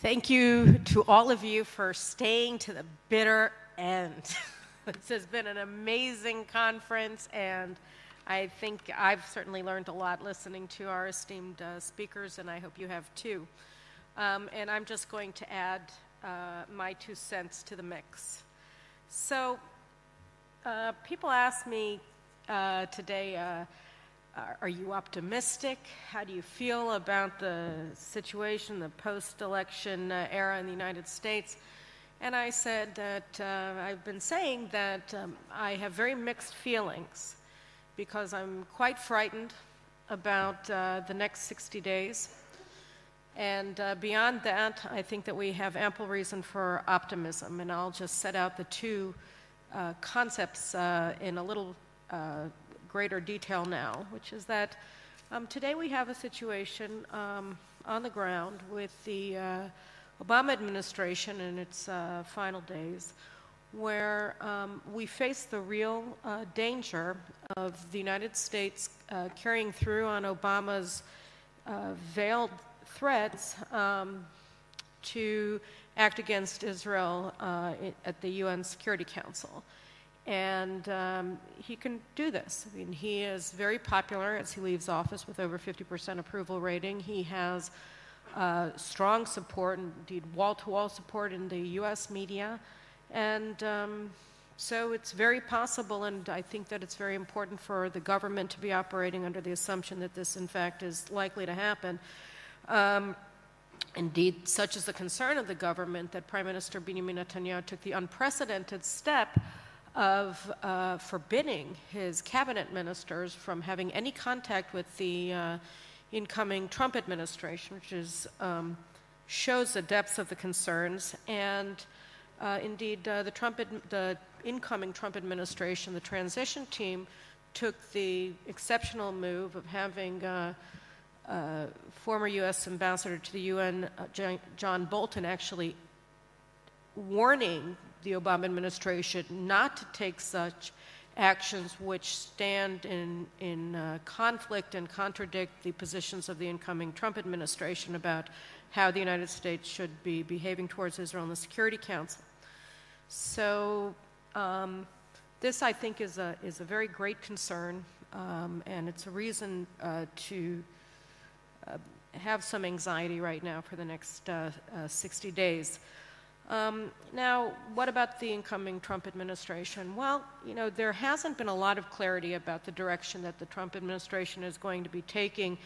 Thank you to all of you for staying to the bitter end. This has been an amazing conference, and I think I've certainly learned a lot listening to our esteemed speakers, and I hope you have too. And I'm just going to add my 2 cents to the mix. So people ask me today, are you optimistic? How do you feel about the situation, the post-election era in the United States? And I said that I've been saying that I have very mixed feelings because I'm quite frightened about the next 60 days. And beyond that, I think that we have ample reason for optimism. And I'll just set out the 2 concepts in a little greater detail now, which is that today we have a situation on the ground with the Obama administration in its final days where we face the real danger of the United States carrying through on Obama's veiled threats to act against Israel at the UN Security Council. And he can do this. I mean, he is very popular as he leaves office with over 50% approval rating. He has strong support, indeed wall-to-wall support in the U.S. media. And so it's very possible, and I think that it's very important for the government to be operating under the assumption that this, in fact, is likely to happen. Indeed, such is the concern of the government that Prime Minister Benjamin Netanyahu took the unprecedented step of forbidding his cabinet ministers from having any contact with the incoming Trump administration, which is, shows the depths of the concerns. And indeed, the incoming Trump administration, the transition team, took the exceptional move of having former U.S. Ambassador to the UN, John Bolton, actually warning the Obama administration not to take such actions which stand in conflict and contradict the positions of the incoming Trump administration about how the United States should be behaving towards Israel in the Security Council. So this, I think, is a very great concern, and it's a reason to have some anxiety right now for the next 60 days. Now, what about the incoming Trump administration? Well, you know, there hasn't been a lot of clarity about the direction that the Trump administration is going to be taking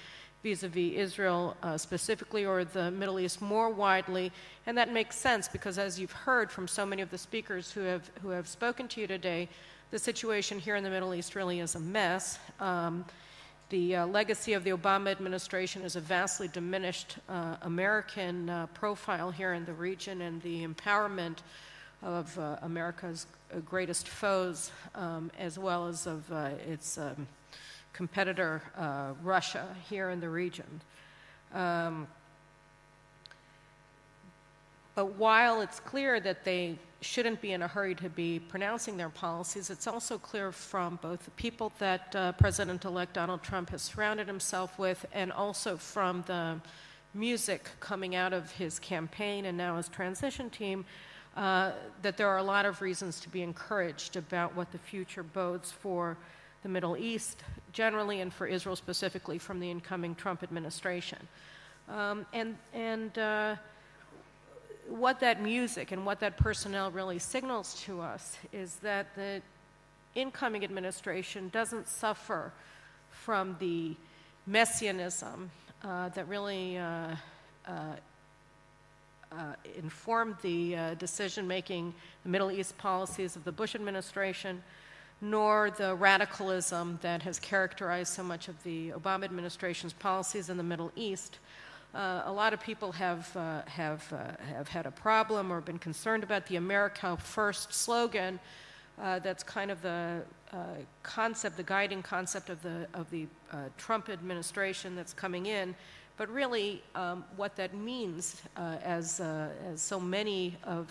vis-a-vis Israel specifically, or the Middle East more widely, and that makes sense because, as you've heard from so many of the speakers who have spoken to you today, the situation here in the Middle East really is a mess. The legacy of the Obama administration is a vastly diminished American profile here in the region, and the empowerment of America's greatest foes, as well as of its competitor, Russia, here in the region. But while it's clear that they shouldn't be in a hurry to be pronouncing their policies, it's also clear from both the people that President-elect Donald Trump has surrounded himself with, and also from the music coming out of his campaign and now his transition team, that there are a lot of reasons to be encouraged about what the future bodes for the Middle East generally and for Israel specifically from the incoming Trump administration. What that music and what that personnel really signals to us is that the incoming administration doesn't suffer from the messianism that really informed the decision-making, the Middle East policies of the Bush administration, nor the radicalism that has characterized so much of the Obama administration's policies in the Middle East. A lot of people have had a problem or been concerned about the America First slogan. That's kind of the concept, the guiding concept of the Trump administration that's coming in. But really, what that means, as so many of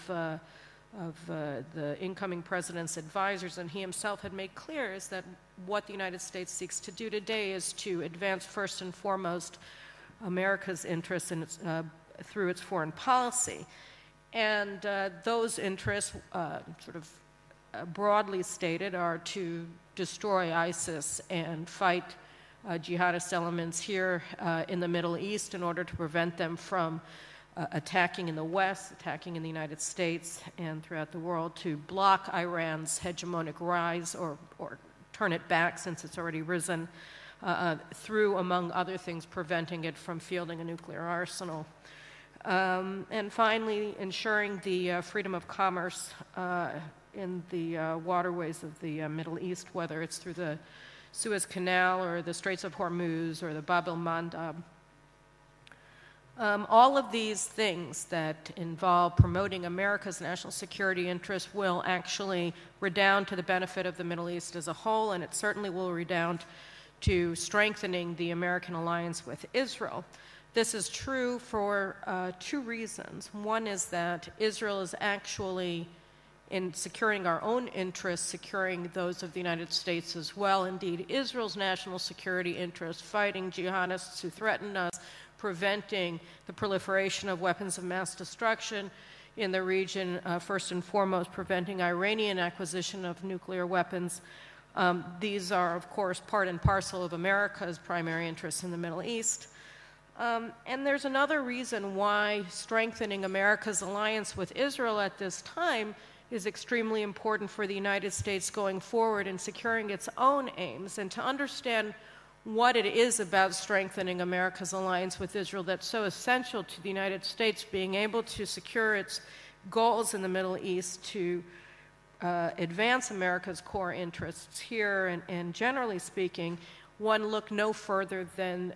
the incoming president's advisors and he himself had made clear, is that what the United States seeks to do today is to advance first and foremost America's interests and its through its foreign policy. And those interests, broadly stated, are to destroy ISIS and fight jihadist elements here in the Middle East in order to prevent them from attacking in the West, attacking in the United States and throughout the world, to block Iran's hegemonic rise or turn it back since it's already risen, through, among other things, preventing it from fielding a nuclear arsenal. And finally, ensuring the freedom of commerce in the waterways of the Middle East, whether it's through the Suez Canal or the Straits of Hormuz or the Bab el-Mandab. All of these things that involve promoting America's national security interests will actually redound to the benefit of the Middle East as a whole, and it certainly will redound to strengthening the American alliance with Israel. This is true for two reasons. One is that Israel is actually, in securing our own interests, securing those of the United States as well. Indeed, Israel's national security interests, fighting jihadists who threaten us, preventing the proliferation of weapons of mass destruction in the region, first and foremost preventing Iranian acquisition of nuclear weapons. These are, of course, part and parcel of America's primary interests in the Middle East. And there's another reason why strengthening America's alliance with Israel at this time is extremely important for the United States going forward in securing its own aims. And to understand what it is about strengthening America's alliance with Israel that's so essential to the United States being able to secure its goals in the Middle East, to advance America's core interests here, and generally speaking, one look no further than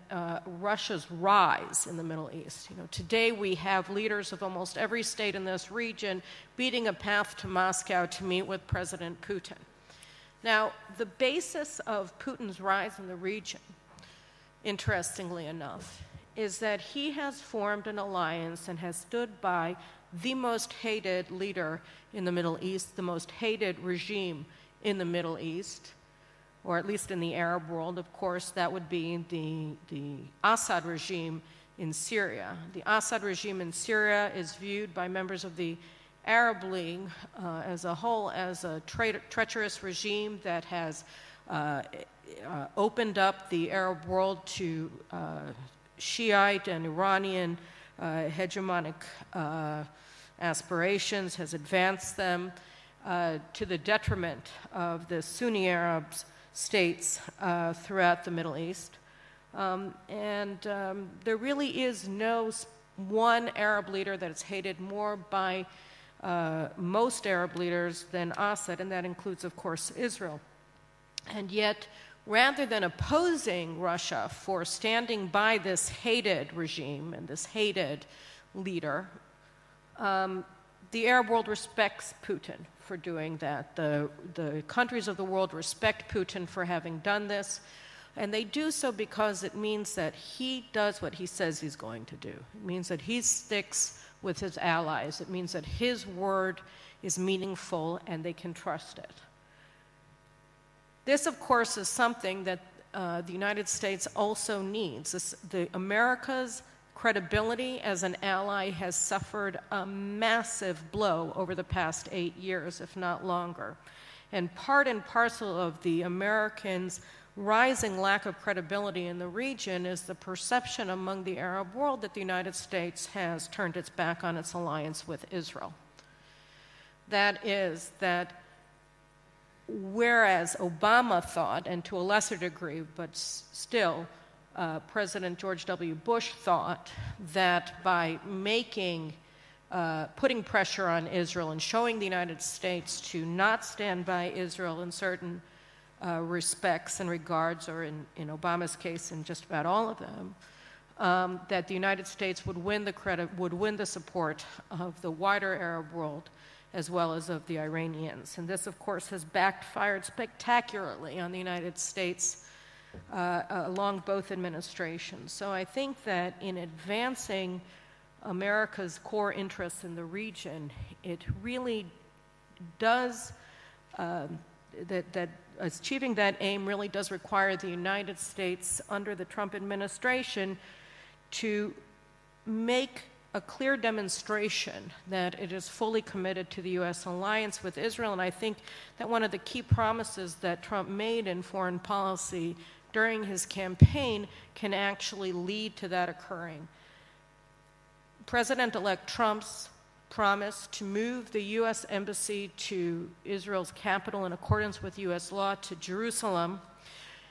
Russia's rise in the Middle East. Today we have leaders of almost every state in this region beating a path to Moscow to meet with President Putin. Now, the basis of Putin's rise in the region, interestingly enough, is that he has formed an alliance and has stood by the most hated leader in the Middle East, the most hated regime in the Middle East, or at least in the Arab world. Of course, that would be the Assad regime in Syria. The Assad regime in Syria is viewed by members of the Arab League as a whole as a treacherous regime that has opened up the Arab world to Shiite and Iranian hegemonic aspirations, has advanced them to the detriment of the Sunni Arabs states throughout the Middle East. There really is no one Arab leader that is hated more by most Arab leaders than Assad, and that includes, of course, Israel. And yet, rather than opposing Russia for standing by this hated regime and this hated leader, the Arab world respects Putin for doing that. The countries of the world respect Putin for having done this, and they do so because it means that he does what he says he's going to do. It means that he sticks with his allies. It means that his word is meaningful and they can trust it. This, of course, is something that the United States also needs. America's credibility as an ally has suffered a massive blow over the past 8 years, if not longer. And part and parcel of the Americans' rising lack of credibility in the region is the perception among the Arab world that the United States has turned its back on its alliance with Israel. That is, that whereas Obama thought, and to a lesser degree, but still, President George W. Bush thought that by putting pressure on Israel and showing the United States to not stand by Israel in certain respects and regards, or in Obama's case, in just about all of them, that the United States would win the support of the wider Arab world as well as of the Iranians. And this, of course, has backfired spectacularly on the United States along both administrations. So I think that in advancing America's core interests in the region, it really does, that achieving that aim really does require the United States under the Trump administration to make a clear demonstration that it is fully committed to the U.S. alliance with Israel, and I think that one of the key promises that Trump made in foreign policy during his campaign can actually lead to that occurring. President-elect Trump's promise to move the U.S. embassy to Israel's capital in accordance with U.S. law to Jerusalem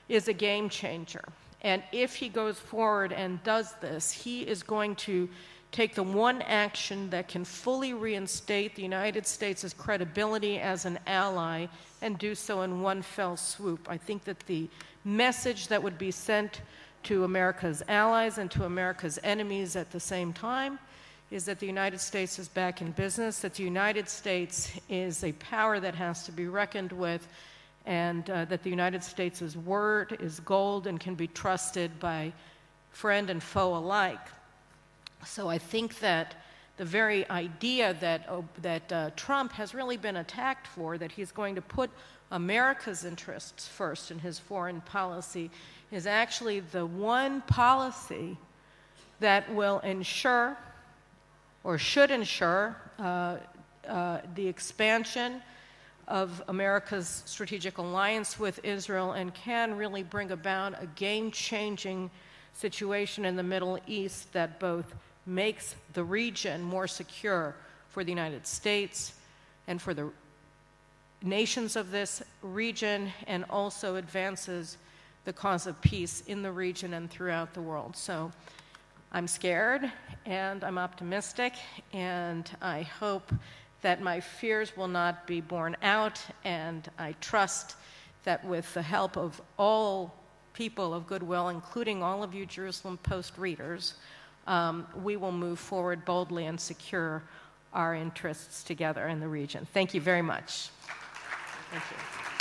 is a game changer. And if he goes forward and does this, he is going to take the one action that can fully reinstate the United States' credibility as an ally and do so in one fell swoop. I think that the message that would be sent to America's allies and to America's enemies at the same time is that the United States is back in business, that the United States is a power that has to be reckoned with, and that the United States' word is gold and can be trusted by friend and foe alike. So I think that the very idea that Trump has really been attacked for, that he's going to put America's interests first in his foreign policy, is actually the one policy that will ensure, or should ensure, the expansion of America's strategic alliance with Israel and can really bring about a game-changing situation in the Middle East that both makes the region more secure for the United States and for the nations of this region, and also advances the cause of peace in the region and throughout the world. So I'm scared and I'm optimistic, and I hope that my fears will not be borne out, and I trust that with the help of all people of goodwill, including all of you Jerusalem Post readers, we will move forward boldly and secure our interests together in the region. Thank you very much. Thank you.